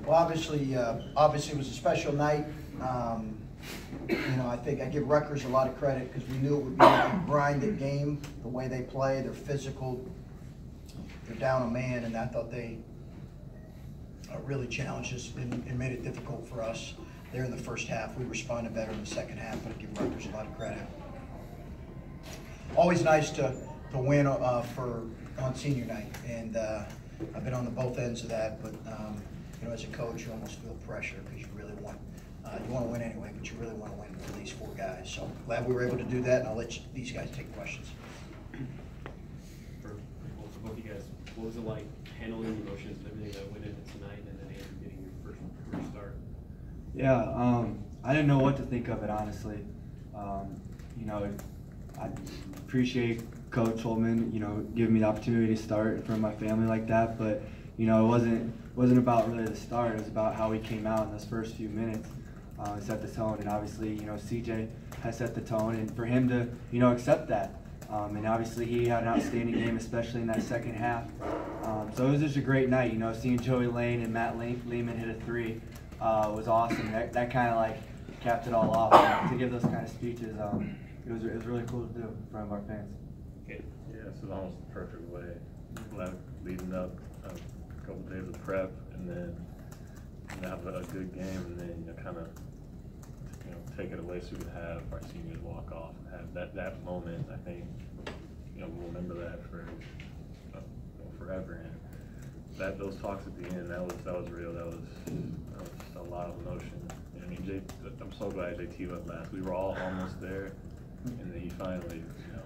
Well, obviously it was a special night. I think I give Rutgers a lot of credit because we knew it would be a grinded game, the way they play. They're physical. They're down a man, and I thought they really challenged us and made it difficult for us there in the first half. We responded better in the second half, but I give Rutgers a lot of credit. Always nice to win on senior night, and I've been on both ends of that, but as a coach, you almost feel pressure because you really want to win anyway, but you really want to win for these four guys. So glad we were able to do that, and I'll let these guys take questions. For both of you guys, what was it like handling the emotions and everything that went into tonight, and then Andrew getting your first career start? Yeah, I didn't know what to think of it, honestly. I appreciate Coach Holtmann, giving me the opportunity to start in front of my family like that, but it wasn't about really the start. It was about how he came out in those first few minutes, set the tone, and obviously, CJ has set the tone, and for him to, accept that, and obviously he had an outstanding game, especially in that second half. So it was just a great night, seeing Joey Lane and Matt Lehman hit a three was awesome. That kind of like capped it all off. To give those kind of speeches, it was really cool to do in front of our fans. Okay. Yeah, this is almost the perfect way. Leading up a couple days of prep, and then have a good game, and then kind of take it away so we could have our seniors walk off and have that moment. I think we'll remember that for forever. And those talks at the end, that was real. That was just a lot of emotion. I'm so glad JT went last. We were all almost there, and then he finally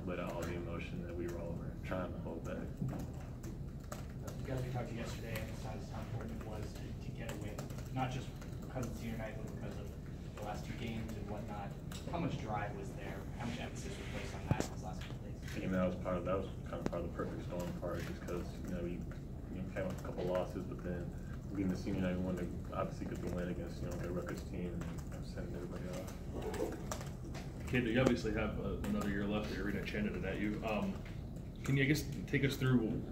let out all the emotion that we were all trying to hold back. You guys, we talked to you yesterday, emphasized how important it was to get a win, not just because of senior night, but because of the last two games and whatnot. How much drive was there? How much emphasis was placed on that these last couple days? That was kind of part of the perfect storm part, just because we came with a couple losses, but then getting the senior night, we wanted to obviously get the win against the Rutgers team and send everybody off. Keita, you obviously have another year left. The arena chanted it at you. Can you, take us through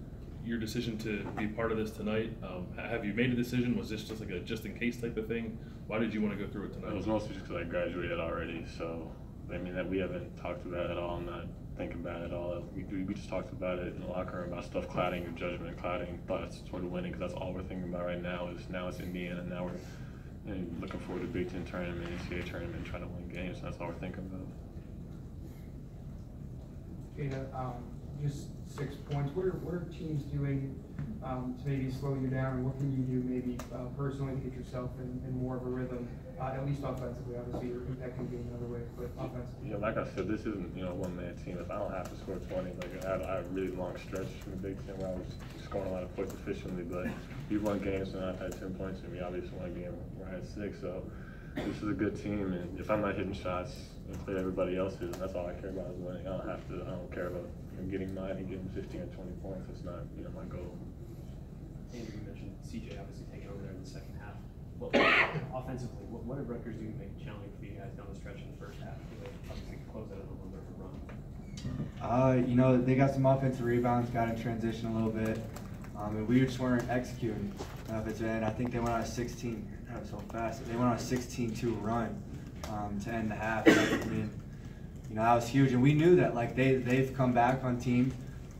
your decision to be part of this tonight? Have you made a decision? Was this just like a just-in-case type of thing? Why did you want to go through it tonight? It was mostly just because I graduated already, so that we haven't talked about it at all. I'm not thinking about it at all. We just talked about it in the locker room about stuff clouding your judgment, clouding thoughts toward winning, because that's all we're thinking about right now. Now it's Indiana, and now we're looking forward to Big Ten tournament, NCAA tournament, trying to win games. That's all we're thinking about. Just 6 points. What are teams doing to maybe slow you down, and what can you do maybe personally to get yourself in more of a rhythm, at least offensively? Obviously, that can be another way, but offensively. Yeah, like I said, this isn't a one-man team. If I don't have to score 20, I had a really long stretch in the Big Ten where I was scoring a lot of points efficiently, but we won games and I've had 10 points, and we obviously won a game where I had 6. So this is a good team, and if I'm not hitting shots, clear everybody else is, and that's all I care about is winning. I don't care about getting mine and getting 15 or 20 points. It's not my goal. Andrew, you mentioned CJ obviously taking over there in the second half. Offensively, what did Rutgers do to make it challenging for you guys down the stretch in the first half? They obviously close out a little bit of a run. They got some offensive rebounds, got in transition a little bit, and we just weren't executing. And I think they went on a 16. That was so fast. They went on a 16-2 run to end the half. That was huge, and we knew that they've come back on team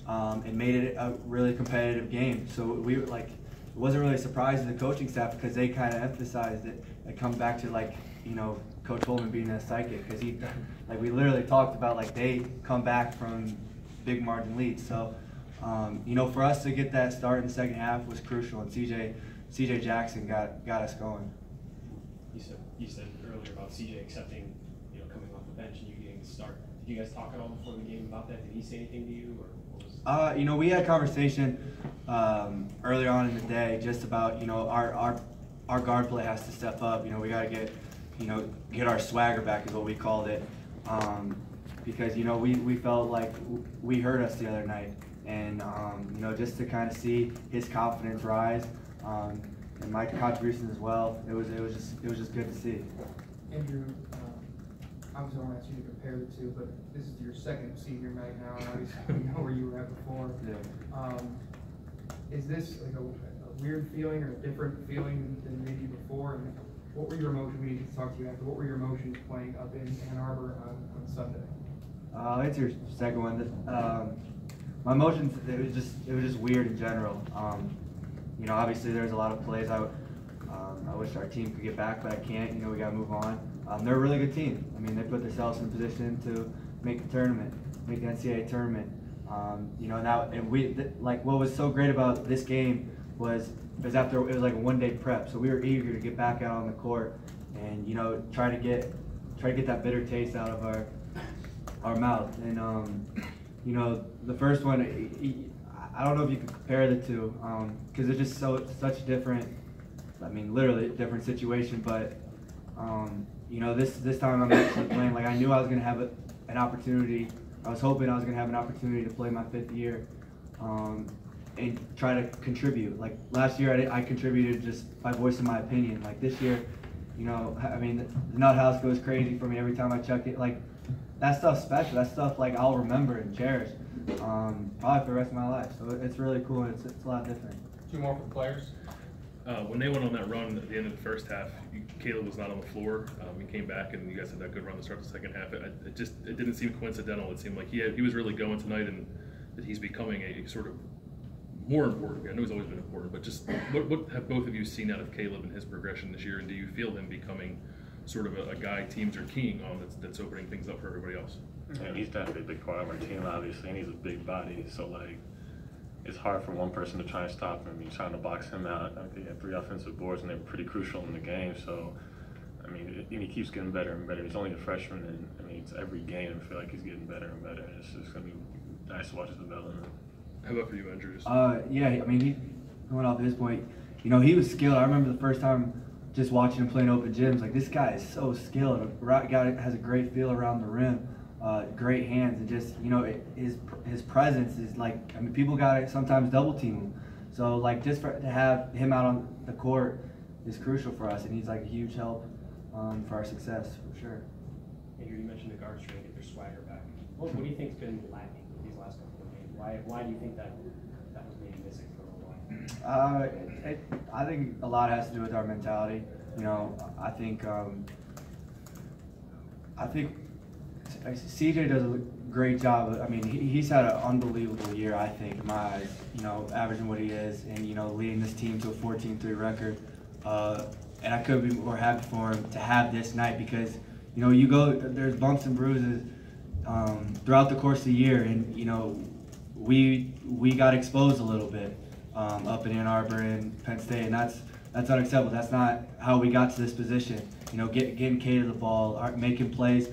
and made it a really competitive game. So we it wasn't really a surprise to the coaching staff because they kind of emphasized it. It comes back to Coach Holtmann being a psychic, because we literally talked about they come back from big margin leads. So for us to get that start in the second half was crucial, and CJ Jackson got us going. You said earlier about CJ accepting coming off the bench and you getting the start. Did you guys talk at all before the game about that? Did he say anything to you, or what was? We had a conversation earlier on in the day just about our guard play has to step up. We got to get our swagger back is what we called it, because we felt like we hurt us the other night, and just to kind of see his confidence rise, and my contribution as well. It was just good to see. Andrew, obviously I don't ask you to compare the two, but this is your second senior night now, and obviously we know where you were at before. Yeah. Is this like a weird feeling or a different feeling than maybe before? And what were your emotions? We need to talk to you after. What were your emotions playing up in Ann Arbor on Sunday? It's your second one. My emotions, it was just weird in general. You know, obviously there's a lot of plays I wish our team could get back, but I can't. You know, we got to move on. They're a really good team. I mean, they put themselves in position to make the tournament, make the NCAA tournament. You know, like what was so great about this game was after it was like a one-day prep, so we were eager to get back out on the court and, you know, try to get that bitter taste out of our mouth. And you know, the first one, I don't know if you could compare the two, because it's just such a different, I mean, literally a different situation. But you know, this time I'm actually playing. Like, I knew I was going to have an opportunity. I was hoping I was going to have an opportunity to play my 5th year and try to contribute. Like last year, I contributed just by voicing my opinion. Like this year, you know, I mean, the nut house goes crazy for me every time I chuck it. Like, that stuff's special. That stuff, like, I'll remember and cherish probably for the rest of my life. So it's really cool, and it's a lot different. 2 more for the players. When they went on that run at the end of the first half, Caleb was not on the floor. He came back, and you guys had that good run to start the second half. It didn't seem coincidental. It seemed like he was really going tonight, and that he's becoming a sort of more important. I know he's always been important, but just what have both of you seen out of Caleb and his progression this year, and do you feel him becoming sort of a guy teams are keying on that's opening things up for everybody else? Yeah, he's definitely a big part of our team, obviously, and he's a big body. So, like, it's hard for one person to try and stop him. He's trying to box him out. I think he had 3 offensive boards, and they were pretty crucial in the game. So, I mean, he keeps getting better and better. He's only a freshman, and I mean, it's every game I feel like he's getting better and better. It's just going to be nice to watch his development. How about for you, Andrew? Yeah, I mean, going off his point, you know, he was skilled. I remember the first time just watching him play in open gyms. Like, this guy is so skilled. A guy that has a great feel around the rim, great hands, and just, you know, his presence is like, I mean, people got to sometimes double team him. So, like, just to have him out on the court is crucial for us, and he's like a huge help for our success, for sure. Andrew, you mentioned the guards trying to get their swagger back. What do you think's been lacking these last couple of games? Why do you think that was maybe missing for a little while? I think a lot has to do with our mentality. You know, I think CJ does a great job. I mean, he's had an unbelievable year, I think, in my eyes. You know, averaging what he is, and, you know, leading this team to a 14-3 record. And I couldn't be more happy for him to have this night because, you know, there's bumps and bruises throughout the course of the year, and, you know, we got exposed a little bit up in Ann Arbor and Penn State, and that's unacceptable. That's not how we got to this position. You know, getting Keita the ball, making plays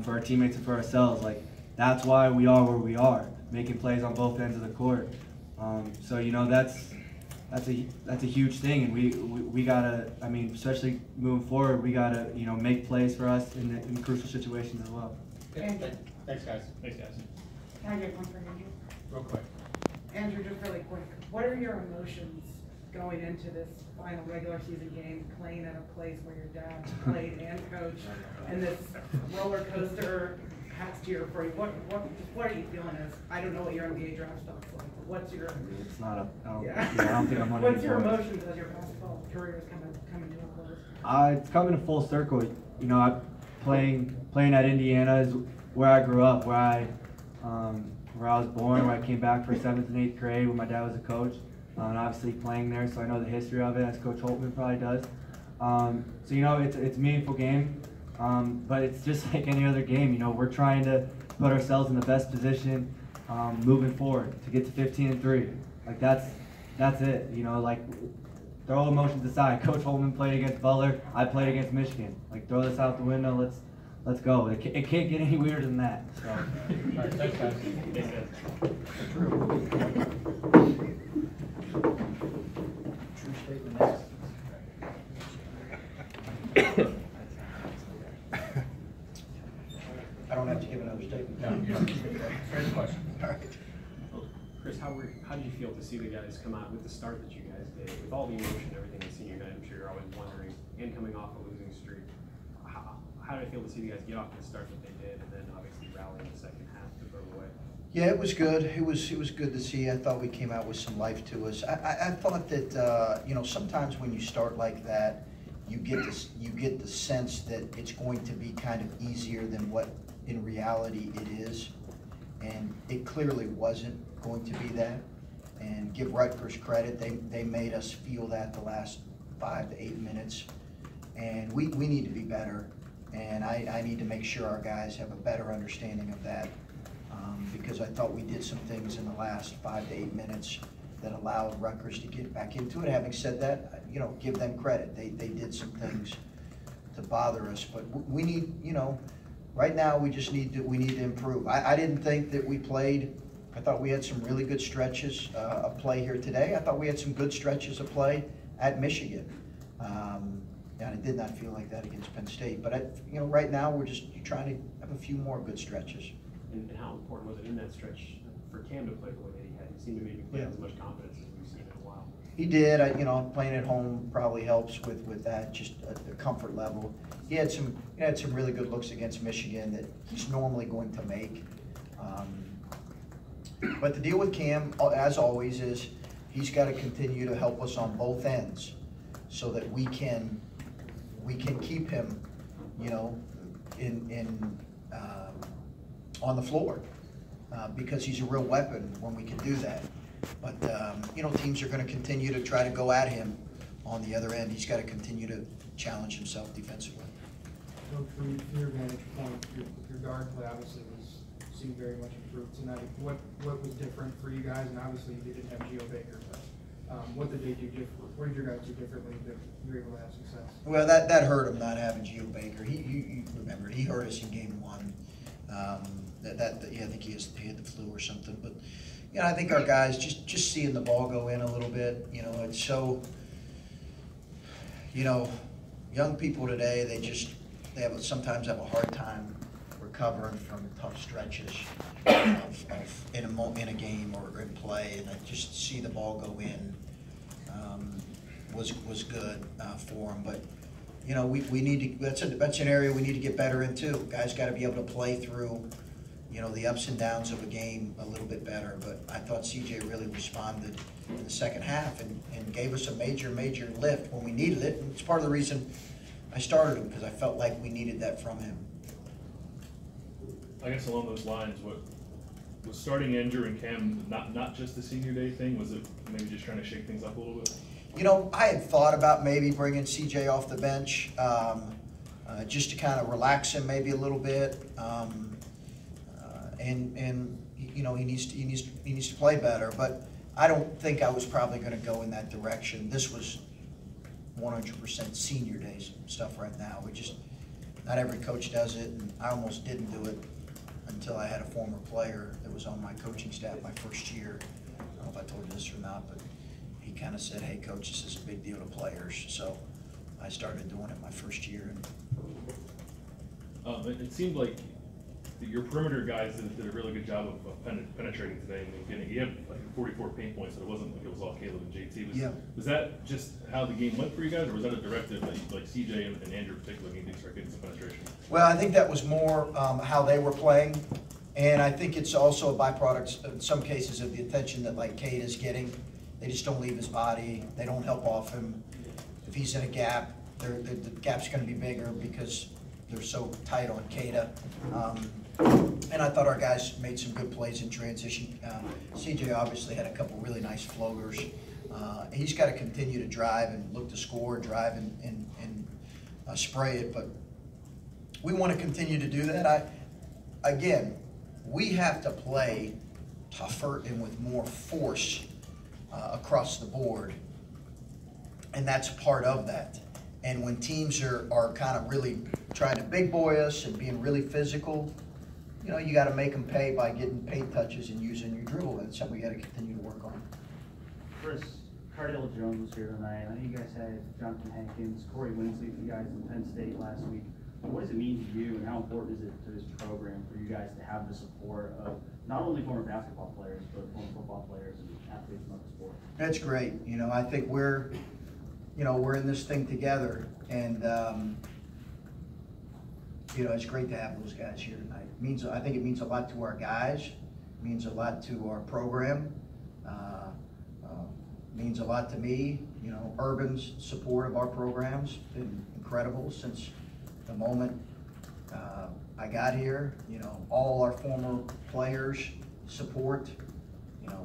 for our teammates and for ourselves. Like, that's why we are where we are, making plays on both ends of the court. So, you know, that's a huge thing, and we gotta. I mean, especially moving forward, we gotta, you know, make plays for us in crucial situations as well. Andrew. Thanks, guys. Thanks, guys. Can I get one for Andrew? Real quick. Andrew, just really quick, what are your emotions going into this final regular season game, playing at a place where your dad played and coached, and this roller coaster past year for you? What are you feeling as, I don't know what your NBA draft stock's like, but what's your... It's not I don't think I'm on What's any your board. emotions as your basketball career is coming to a close? It's coming in full circle. You know, playing at Indiana is where I grew up, where I was born, where I came back for 7th and 8th grade when my dad was a coach, and obviously playing there, so I know the history of it, as Coach Holtmann probably does. So, you know, it's a meaningful game, but it's just like any other game. You know, we're trying to put ourselves in the best position moving forward to get to 15-3. Like, that's it. You know, like, throw all emotions aside. Coach Holtmann played against Butler. I played against Michigan. Like, throw this out the window. Let's go. It can't get any weirder than that. So. All right, thanks, guys. Thanks, guys. True statement next. I don't have to give another statement. No, you don't. Great question. All right. Chris, how did you feel to see the guys come out with the start that you guys did, with all the emotion, everything in senior night? I'm sure you're always wondering, and coming off a losing streak, how did it feel to see the guys get off to the start that they did, and then obviously rally in the second half to throw away? Yeah, it was good. It was good to see. I thought we came out with some life to us. I thought that you know, sometimes when you start like that, you get the sense that it's going to be kind of easier than what in reality it is, and it clearly wasn't going to be that. And give Rutgers credit, they made us feel that the last 5 to 8 minutes, and we need to be better. And I need to make sure our guys have a better understanding of that. Because I thought we did some things in the last 5 to 8 minutes that allowed Rutgers to get back into it. Having said that, you know, give them credit. They did some things to bother us, but we need, you know, right now we need to improve. I didn't think that we played. I thought we had some really good stretches of play here today. I thought we had some good stretches of play at Michigan. And I did not feel like that against Penn State. But you know, right now we're just trying to have a few more good stretches. And how important was it in that stretch for Cam to play the way that he had? He seemed to maybe play with as much confidence as we've seen in a while. He did. You know, playing at home probably helps with that, just the comfort level. He had some really good looks against Michigan that he's normally going to make. But the deal with Cam, as always, is he's got to continue to help us on both ends, so that we can keep him, you know, on the floor, because he's a real weapon when we can do that. But you know, teams are going to continue to try to go at him on the other end. He's got to continue to challenge himself defensively. So from your vantage point, your guard play obviously seemed very much improved tonight. What was different for you guys? And obviously you didn't have Geo Baker, but what did they do different? What did your guys do differently that you were able to have success? Well, that hurt him not having Geo Baker. You remember, he hurt us in game 1. Yeah, I think he had the flu or something. But you know, I think our guys just seeing the ball go in a little bit. You know, it's so. You know, young people today, they sometimes have a hard time recovering from tough stretches in a game or in play, and I just see the ball go in was good for them. But you know, we need to. That's an area we need to get better in too. Guys got to be able to play through, you know, the ups and downs of a game a little bit better. But I thought CJ really responded in the second half and gave us a major lift when we needed it. And it's part of the reason I started him, because I felt like we needed that from him. I guess along those lines, what was starting Andrew and Cam not just the senior day thing? Was it maybe just trying to shake things up a little bit? You know, I had thought about maybe bringing CJ off the bench just to kind of relax him maybe a little bit, and you know, he needs to play better. But I don't think I was probably going to go in that direction. This was 100% senior day stuff right now. Not every coach does it, and I almost didn't do it until I had a former player that was on my coaching staff my first year. I don't know if I told you this or not, but he kind of said, "Hey, coach, this is a big deal to players." So I started doing it my first year. It seemed like your perimeter guys did a really good job of penetrating today and getting. You had like 44 paint points, so it wasn't like it was all Caleb and JT. Was that just how the game went for you guys, or was that a directive that like CJ and Andrew in particular need to start getting some penetration? Well, I think that was more how they were playing, and I think it's also a byproduct in some cases of the attention that like Keita is getting. They just don't leave his body. They don't help off him. If he's in a gap, the gap's going to be bigger because they're so tight on Keita. And I thought our guys made some good plays in transition. CJ obviously had a couple really nice floaters. He's got to continue to drive and look to score, drive and spray it. But we want to continue to do that. Again, we have to play tougher and with more force across the board, and that's part of that. And when teams are kind of really trying to big boy us and being really physical, you know, you got to make them pay by getting paint touches and using your dribble. That's something we got to continue to work on. Chris, Cardell Jones was here tonight. I know you guys had Jonathan Hankins, Corey Winsley, you guys in Penn State last week. What does it mean to you, and how important is it to this program for you guys to have the support of not only former basketball players, but former football players and athletes in other sports? That's great. You know, I think we're in this thing together, and you know, it's great to have those guys here tonight. I think it means a lot to our guys. means a lot to our program, means a lot to me. You know, Urban's support of our program's been incredible since the moment I got here. You know, all our former players support. You know,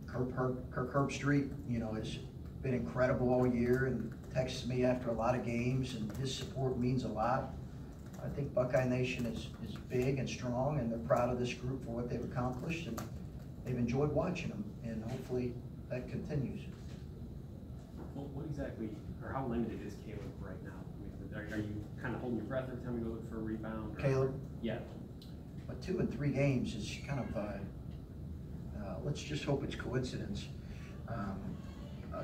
Kirk Herbstreit, you know, has been incredible all year and texts me after a lot of games, and his support means a lot. I think Buckeye Nation is big and strong, and they're proud of this group for what they've accomplished, and they've enjoyed watching them, and hopefully that continues. Well, what exactly, or how limited is Caleb right now? I mean, are you kind of holding your breath every time you go look for a rebound? Or? Caleb? Yeah. But 2 and 3 games is kind of, let's just hope it's coincidence,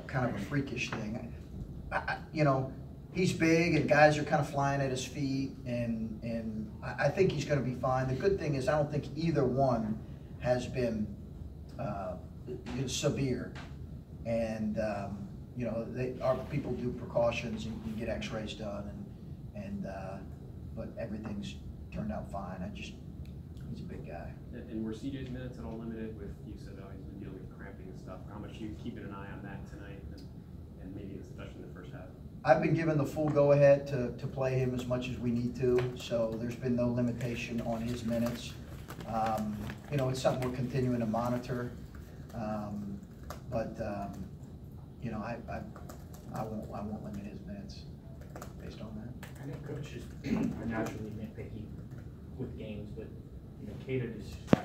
kind of a freakish thing. You know, he's big and guys are kind of flying at his feet, and I think he's going to be fine. The good thing is I don't think either one has been severe, and you know, our people do precautions and you get X-rays done, but everything's turned out fine. He's a big guy. And were CJ's minutes at all limited with, you said, oh, he's been dealing with cramping and stuff. How much are you keeping an eye on that tonight, and maybe especially in the first half? I've been given the full go-ahead to play him as much as we need to, so there's been no limitation on his minutes. You know, it's something we're continuing to monitor, but you know, I won't limit his minutes based on that. I know coaches are naturally nitpicky with games, but you know, Keita is a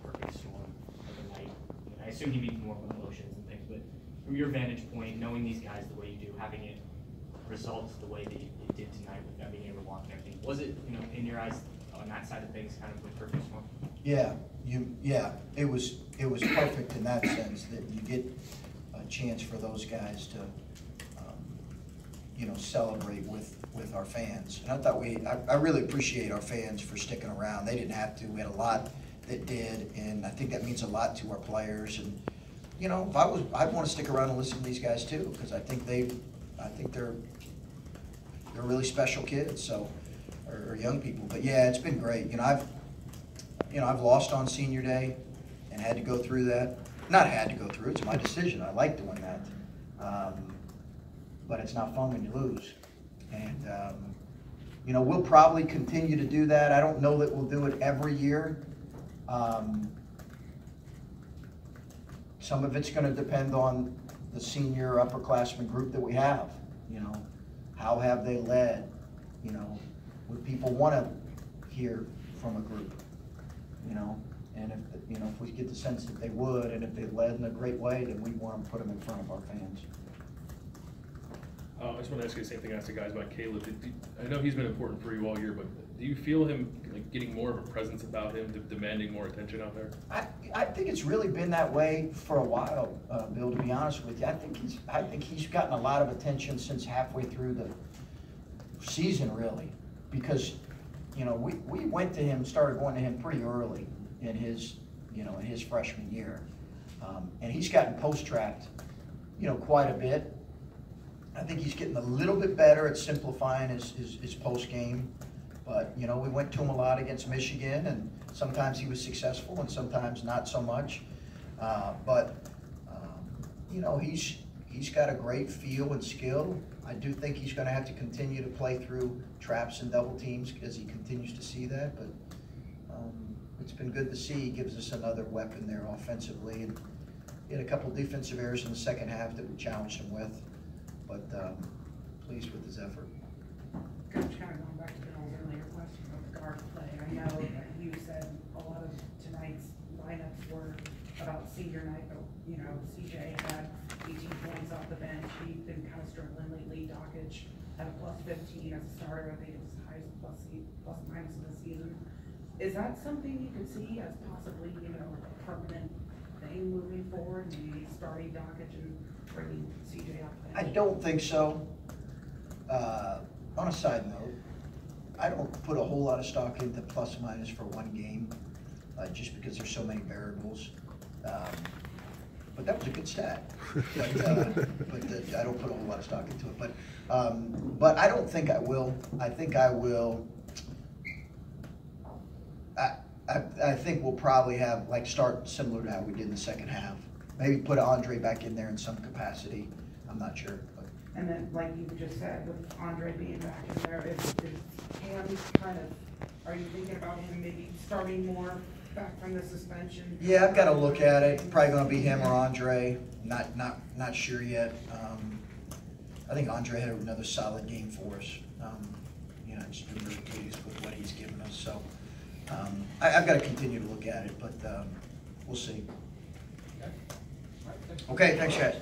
perfect storm of the night. And I assume he means more with emotions and things, but from your vantage point, knowing these guys the way you do, having it results the way that it did tonight with them being able to walk and everything, was it, you know, in your eyes on that side of things kind of with perfect storm? Yeah, it was perfect in that sense that you get a chance for those guys to, you know, celebrate with our fans. And I thought I really appreciate our fans for sticking around. They didn't have to. We had a lot that did, and I think that means a lot to our players. And you know, I'd want to stick around and listen to these guys too, because I think they're really special kids, so or young people. But yeah, it's been great. You know, I've lost on senior day and had to go through that. Not had to go through, it's my decision. I like doing that. But it's not fun when you lose. And, you know, we'll probably continue to do that. I don't know that we'll do it every year. Some of it's going to depend on the senior upperclassmen group that we have. You know, how have they led? You know, would people want to hear from a group? You know, and if we get the sense that they would, and if they led in a great way, then we want to put them in front of our fans. I just want to ask you the same thing I asked the guys about Caleb. I know he's been important for you all year, but do you feel him like getting more of a presence about him, demanding more attention out there? I think it's really been that way for a while, Bill, to be honest with you. I think he's gotten a lot of attention since halfway through the season, really, because you know, we went to him, started going to him pretty early in his freshman year, and he's gotten post-trapped, you know, quite a bit. I think he's getting a little bit better at simplifying his post-game, but you know, we went to him a lot against Michigan, and sometimes he was successful and sometimes not so much. You know, he's got a great feel and skill. I do think he's going to have to continue to play through traps and double teams as he continues to see that, but it's been good to see. He gives us another weapon there offensively, and he had a couple defensive errors in the second half that we challenged him with, but pleased with his effort. Coach, kind of going back to Bill's earlier question about the guard play, I know that you said a lot of tonight's lineups were about senior night, but you know, CJ had 18 points off the bench. He'd been kind of struggling lately. Dakich had a plus 15 as a starter. I think it was the highest plus minus of the season. Is that something you could see as possibly, you know, a permanent thing moving forward? Maybe starting Dakich and bringing CJ up? I don't think so. On a side note, I don't put a whole lot of stock into plus minus for one game, just because there's so many variables. But that was a good stat. But I don't put a whole lot of stock into it. But I don't think I will. I think I will. I think we'll probably have, like, start similar to how we did in the second half. Maybe put Andre back in there in some capacity. I'm not sure. But. And then, like you just said, with Andre being back in there, is Cam kind of, are you thinking about him maybe starting more back from the suspension? Yeah, I've got to look at it. Probably going to be him or Andre. Not sure yet. I think Andre had another solid game for us. You know, just been really pleased with what he's given us. So I've got to continue to look at it, but we'll see. Okay, thanks, guys.